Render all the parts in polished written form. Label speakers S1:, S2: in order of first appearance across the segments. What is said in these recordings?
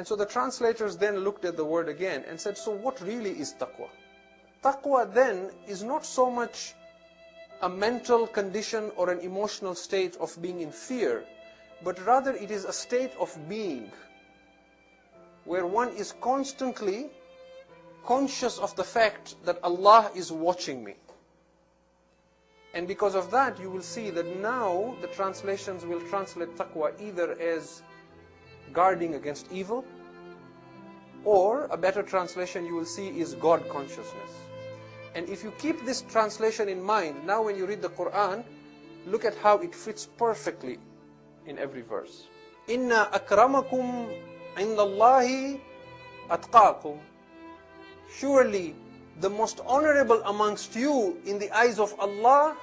S1: And so the translators then looked at the word again and said, so what really is taqwa? Taqwa then is not so much a mental condition or an emotional state of being in fear, but rather it is a state of being where one is constantly conscious of the fact that Allah is watching me. And because of that, you will see that now the translations will translate taqwa either as guarding against evil, or a better translation you will see is God consciousness. And if you keep this translation in mind, now when you read the Quran, look at how it fits perfectly in every verse. Inna akramakum indallahi atqakum. Surely the most honorable amongst you in the eyes of Allah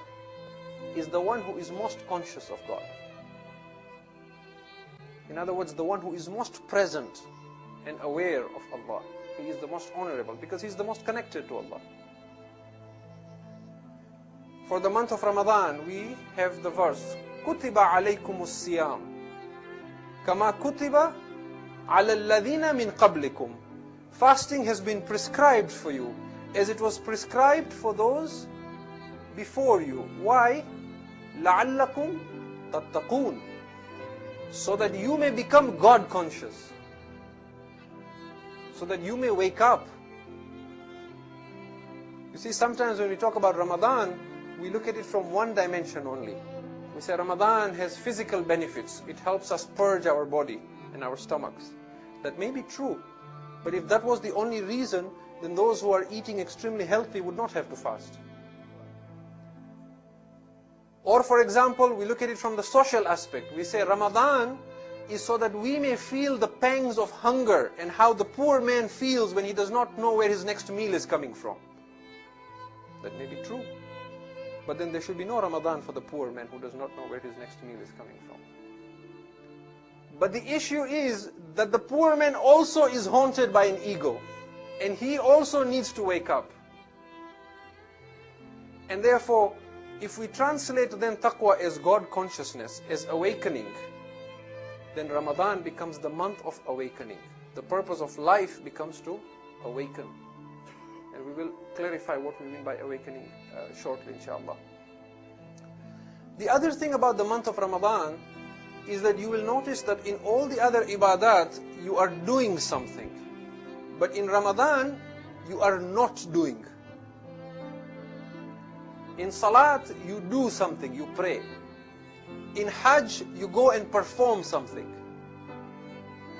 S1: is the one who is most conscious of God. In other words, the one who is most present and aware of Allah. He is the most honorable because he is the most connected to Allah. For the month of Ramadan, we have the verse, كُتِبَ عَلَيْكُمُ الصِّيَامُ كَمَا كُتِبَ عَلَى الَّذِينَ مِنْ قَبْلِكُمْ. Fasting has been prescribed for you as it was prescribed for those before you. Why? لَعَلَّكُمْ تَتَّقُونَ. So that you may become God conscious. So that you may wake up. You see, sometimes when we talk about Ramadan, we look at it from one dimension only. We say Ramadan has physical benefits. It helps us purge our body and our stomachs. That may be true. But if that was the only reason, then those who are eating extremely healthy would not have to fast. Or for example, we look at it from the social aspect. We say Ramadan is so that we may feel the pangs of hunger and how the poor man feels when he does not know where his next meal is coming from. That may be true. But then there should be no Ramadan for the poor man who does not know where his next meal is coming from. But the issue is that the poor man also is haunted by an ego. And he also needs to wake up. And therefore, if we translate then taqwa as God consciousness, as awakening, then Ramadan becomes the month of awakening. The purpose of life becomes to awaken. And we will clarify what we mean by awakening shortly, inshallah. The other thing about the month of Ramadan is that you will notice that in all the other ibadat, you are doing something. But in Ramadan, you are not doing. In Salat, you do something, you pray. In Hajj, you go and perform something.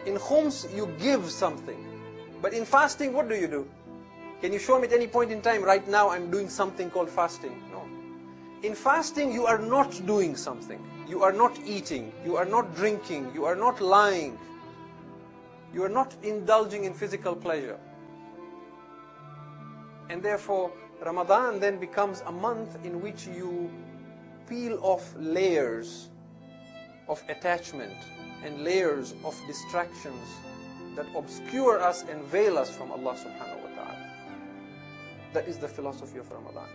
S1: In Khums, you give something. But in fasting, what do? Can you show me at any point in time, right now I'm doing something called fasting? No. In fasting, you are not doing something. You are not eating. You are not drinking. You are not lying. You are not indulging in physical pleasure. And therefore, Ramadan then becomes a month in which you peel off layers of attachment and layers of distractions that obscure us and veil us from Allah subhanahu wa ta'ala. That is the philosophy of Ramadan.